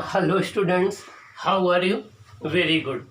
Hello students, how are you? Very good.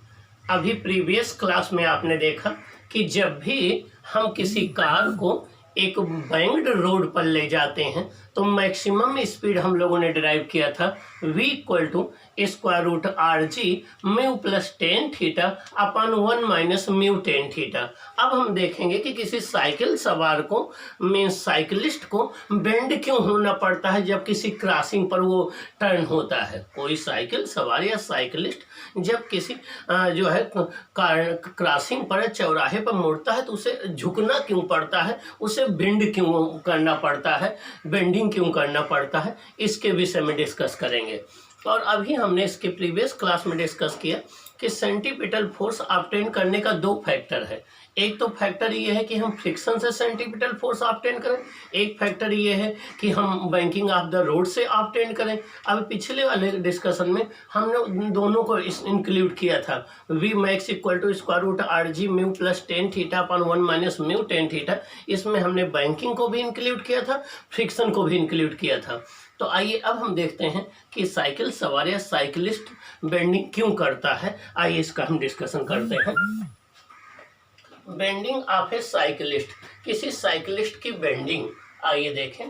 अभी previous class में आपने देखा कि जब भी हम किसी कार को एक बैंक्ड रोड पर ले जाते हैं तो मैक्सिमम स्पीड हम लोगों ने डिराइव किया था v equal to square root R G mu plus tan theta upon 1 minus mu tan theta. अब हम देखेंगे कि किसी साइकिल सवार को मीन्स साइकिलिस्ट को बेंड क्यों होना पड़ता है जब किसी क्रॉसिंग पर वो टर्न होता है। कोई साइकिल सवार या साइकिलिस्ट जब किसी जो है क्रॉसिंग पर चौराहे पर मुड़ता है तो उसे झुकना क्यों पड़ता है, उसे बेंड क्यों करना पड़ता है, बेंडिंग क्यों करना पड़ता है, इसके विषय में डिस्कस करेंगे। और अभी हमने इसके प्रीवियस क्लास में डिस्कस किया कि सेंटीपिटल फोर्स ऑब्टेन करने का दो फैक्टर है। एक तो फैक्टर ये है कि हम फ्रिक्शन से सेंटीपिटल फोर्स ऑब्टेन करें, एक फैक्टर ये है कि हम बैंकिंग ऑफ द रोड से ऑब्टेन करें। अब पिछले वाले डिस्कशन में हमने दोनों को इंक्लूड किया था। V max equal to square root R G mu plus tan theta upon 1 minus mu tan theta. इसमें हमने बैंकिंग को भी इंक्लूड किया था, फ्रिक्शन को भी इंक्लूड किया था। तो आइए अब हम देखते हैं कि साइकिल सवार या साइकिलिस्ट बेंडिंग क्यों करता है। आइए इसका हम डिस्कशन करते हैं। बेंडिंग ऑफ ए साइकिलिस्ट, किसी साइकिलिस्ट की बेंडिंग। आइए देखें।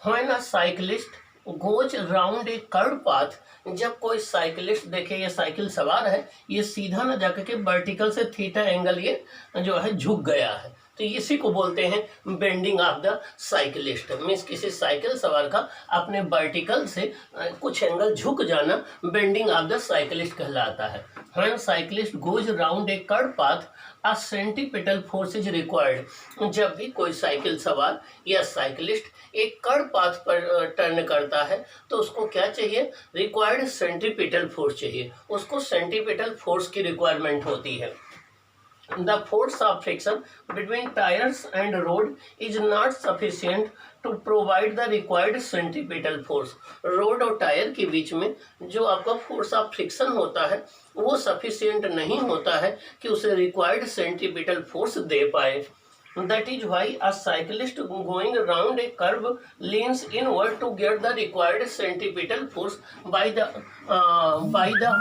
When a cyclist goes round A curve path, जब कोई साइकिलिस्ट, देखिए ये साइकिल सवार है, ये सीधा न जाकर के वर्टिकल से थीटा एंगल ये जो है झुक गया है, तो इसी को बोलते हैं bending of the cyclist. Means किसी साइकिल सवार का अपने वर्टिकल से कुछ एंगल झुक जाना बेंडिंग ऑफ द साइकिलिस्ट कहलाता है। When cyclist goes round A curve path a centripetal force is required, जब भी कोई साइकिल सवार या साइकिलिस्ट एक कर्व पाथ पर टर्न करता है तो उसको क्या चाहिए? रिक्वायर्ड सेंटीपिटल फोर्स चाहिए, उसको सेंटीपिटल फोर्स की रिक्वायरमेंट होती है। The force of friction between tires and road is not sufficient to provide the required centripetal force. Road और टायर के बीच में जो आपका फोर्स ऑफ फ्रिक्शन होता है वो सफिशियंट नहीं होता है कि उसे रिक्वायर्ड सेंट्रीपिटल फोर्स दे पाए। That is why a cyclist going around a curve leans inward to get the required centripetal force by the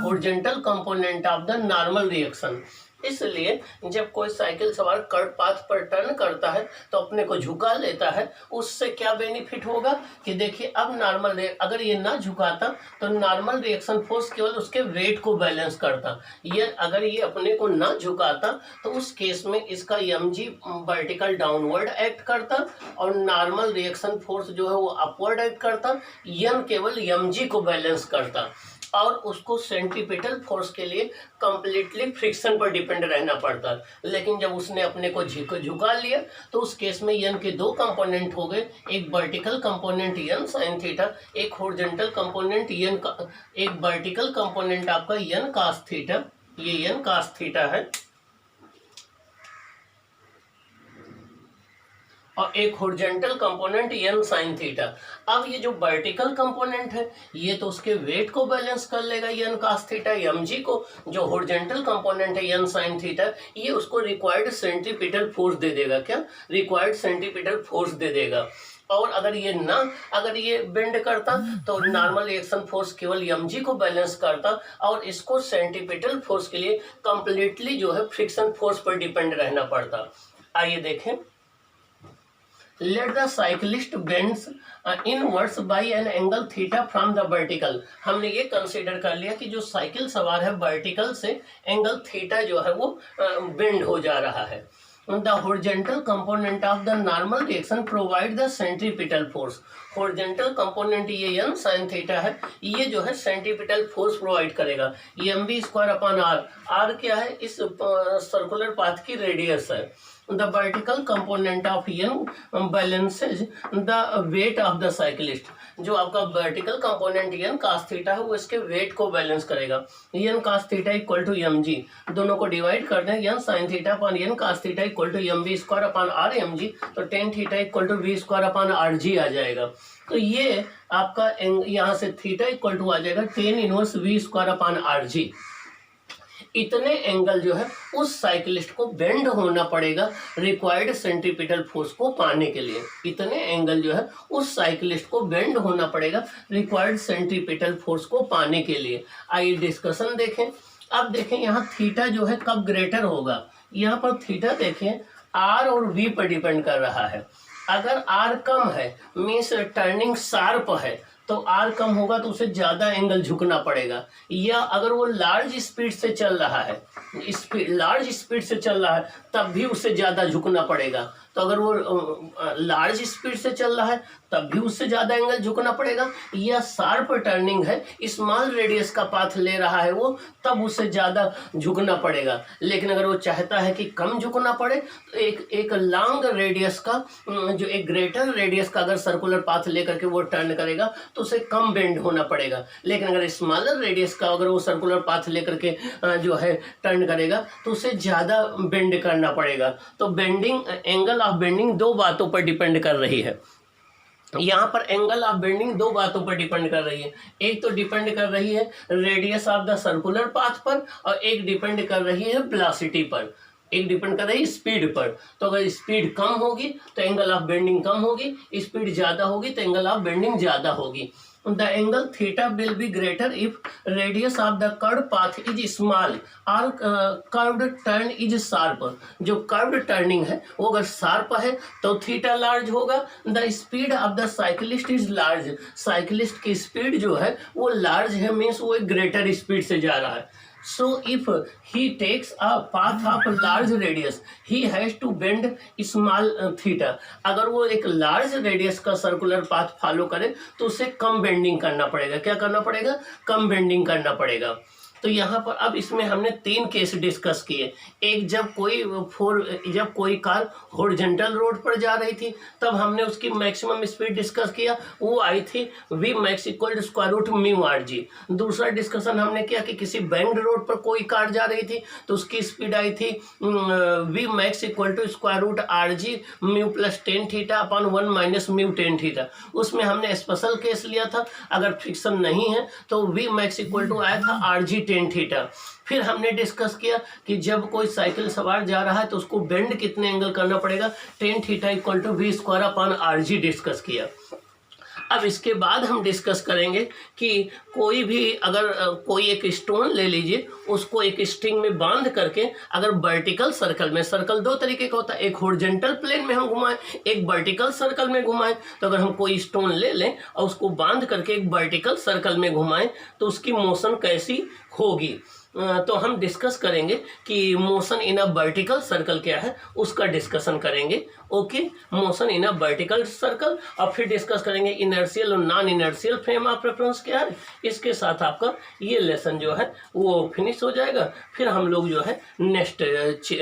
horizontal component of the normal reaction. इसलिए जब कोई साइकिल सवार कर्व पाथ पर turn करता है तो अपने को झुका लेता है। उससे क्या बेनिफिट होगा कि देखिए अब नॉर्मल, अगर ये ना झुकाता तो नॉर्मल रिएक्शन फोर्स केवल उसके वेट को बैलेंस करता। ये अगर ये अपने को ना झुकाता तो उस केस में इसका mg वर्टिकल डाउनवर्ड एक्ट करता और नॉर्मल रिएक्शन फोर्स जो है वो अपवर्ड एक्ट करता। n केवल mg को बैलेंस करता और उसको सेंट्रीपिटल फोर्स के लिए कंप्लीटली फ्रिक्शन पर डिपेंड रहना पड़ता। लेकिन जब उसने अपने को झुका लिया तो उस केस में n के दो कंपोनेंट हो गए, एक vertical component n sine theta, एक हॉरिजॉन्टल कंपोनेंट n का, एक वर्टिकल कंपोनेंट आपका n cos थीटा, ये n cos थीटा है, और एक horizontal component n sin theta. अब ये जो वर्टिकल कंपोनेंट है ये तो उसके वेट को बैलेंस कर लेगा n cos थीटा mg को, जो हॉरिजॉन्टल कंपोनेंट है n sin थीटा ये उसको रिक्वायर्ड सेंट्रीपिटल फोर्स दे देगा। क्या? रिक्वायर्ड सेंट्रीपिटल फोर्स दे देगा। और अगर ये बेंड करता तो नॉर्मल रिएक्शन फोर्स केवल mg को बैलेंस करता और इसको सेंट्रीपिटल फोर्स के लिए कंप्लीटली जो है फ्रिक्शन फोर्स पर डिपेंड रहना पड़ता। आइए देखें। Let the cyclist bends inwards by an angle theta from the vertical. हमने ये कंसीडर कर लिया कि जो साइकिल सवार है वर्टिकल से एंगल थीटा जो है वो बेंड हो जा रहा है। The horizontal component of the normal reaction provide the centripetal force. horizontal component ये n sin थीटा है, ये जो है सेंट्रीपिटल फोर्स प्रोवाइड करेगा। ये mv square upon r, r क्या है? इस सर्कुलर पाथ की रेडियस है। The vertical component of n balances the weight of the cyclist. जो आपका vertical component n cos theta है वो इसके वेट को बैलेंस करेगा। n cos theta equal to mg, दोनों को डिवाइड कर दें, n sin theta upon n cos theta equal to mv square upon r mg, तो tan theta equal to v square upon rg आ जाएगा। तो ये आपका यहाँ से थीटा इक्वल टू आ जाएगा tan inverse v square upon rg। इतने एंगल जो है उस साइकिलिस्ट को बेंड होना पड़ेगा रिक्वायर्ड सेंट्रीपिटल फोर्स को पाने के लिए। इतने एंगल जो है उस साइकिलिस्ट को बेंड होना पड़ेगा रिक्वायर्ड सेंट्रीपिटल फोर्स को पाने के लिए। आइए डिस्कशन देखें। अब देखें यहाँ थीटा जो है कब ग्रेटर होगा। यहाँ पर थीटा देखें आर और वी पर डिपेंड कर रहा है। अगर आर कम है मीन्स टर्निंग शार्प है तो आर कम होगा तो उसे ज़्यादा एंगल झुकना पड़ेगा। या अगर वो लार्ज स्पीड से चल रहा है, लार्ज स्पीड से चल रहा है तब भी उसे ज़्यादा झुकना पड़ेगा। तो अगर वो लार्ज स्पीड से चल रहा है तब भी उससे ज़्यादा एंगल झुकना पड़ेगा। या शार्प टर्निंग है, स्मॉल रेडियस का पाथ ले रहा है वो, तब उससे ज़्यादा झुकना पड़ेगा। लेकिन अगर वो चाहता है कि कम झुकना पड़े तो एक लॉन्ग रेडियस का जो एक ग्रेटर रेडियस का अगर सर्कुलर पाथ लेकर के वो टर्न करेगा तो उसे कम बेंड होना पड़ेगा। लेकिन अगर स्मॉलर रेडियस का अगर वो सर्कुलर पाथ लेकर के जो है टर्न करेगा तो उसे ज़्यादा बेंड करना पड़ेगा। तो बेंडिंग, एंगल ऑफ बेंडिंग दो बातों पर डिपेंड कर रही है। यहाँ पर एंगल ऑफ बेंडिंग दो बातों पर डिपेंड कर रही है। एक तो डिपेंड कर रही है radius of the circular path पर और एक डिपेंड कर रही है वेलोसिटी पर, एक डिपेंड कर रही है स्पीड पर। तो अगर स्पीड कम होगी तो एंगल ऑफ बेंडिंग कम होगी, स्पीड ज़्यादा होगी तो एंगल ऑफ बेंडिंग ज़्यादा होगी। The angle theta will be greater if radius of the curved path is small or curved turn is sharp। जो curved turning है वो अगर sharp है तो थीटा लार्ज होगा। The speed of the cyclist is large। Cyclist की speed जो है वो लार्ज है, मीन्स वो एक ग्रेटर स्पीड से जा रहा है। So if he takes a path of large radius, he has to bend small theta। अगर वो एक लार्ज रेडियस का सर्कुलर पाथ फॉलो करे तो उसे कम बेंडिंग करना पड़ेगा। क्या करना पड़ेगा? कम बेंडिंग करना पड़ेगा। तो यहाँ पर अब इसमें हमने तीन केस डिस्कस किए। एक जब कोई कार हॉरिजॉन्टल रोड पर जा रही थी तब हमने उसकी मैक्सिमम स्पीड डिस्कस किया, वो आई थी V max equal to square root mu R G. दूसरा डिस्कशन हमने किया कि किसी बैंक्ड रोड पर कोई कार जा रही थी तो उसकी स्पीड आई थी V max equal to square root R G mu plus tan theta upon 1 minus mu tan theta. उसमें हमने स्पेशल केस लिया था, अगर फ्रिक्शन नहीं है तो वी मैक्स इक्वल टू आया था आर जी टेन थीटा। फिर हमने डिस्कस किया कि जब कोई साइकिल सवार जा रहा है तो उसको बेंड कितने एंगल करना पड़ेगा, tan theta equal to V square upon R G discuss किया। अब इसके बाद हम डिस्कस करेंगे कि कोई भी अगर कोई एक स्टोन ले लीजिए, उसको एक स्ट्रिंग में बांध करके अगर वर्टिकल सर्कल में, सर्कल दो तरीके का होता है, एक हॉरिजॉन्टल प्लेन में हम घुमाएं, एक वर्टिकल सर्कल में घुमाएं। तो अगर हम कोई स्टोन ले लें और उसको बांध करके एक वर्टिकल सर्कल में घुमाएं तो उसकी मोशन कैसी होगी, तो हम डिस्कस करेंगे कि motion in a vertical circle क्या है, उसका डिस्कशन करेंगे। Okay, motion in a vertical circle. और फिर डिस्कस करेंगे इनर्शियल और non inertial frame of reference क्या है। इसके साथ आपका ये लेसन जो है वो फिनिश हो जाएगा। फिर हम लोग जो है नेक्स्ट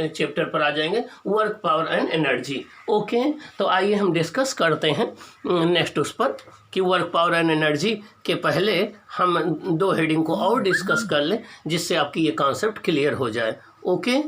चैप्टर पर आ जाएंगे, work power and energy. Okay, तो आइए हम डिस्कस करते हैं नेक्स्ट उस पर कि वर्क पावर एंड एनर्जी के पहले हम दो हेडिंग को और डिस्कस कर लें जिससे आपकी ये कॉन्सेप्ट क्लियर हो जाए। ओके।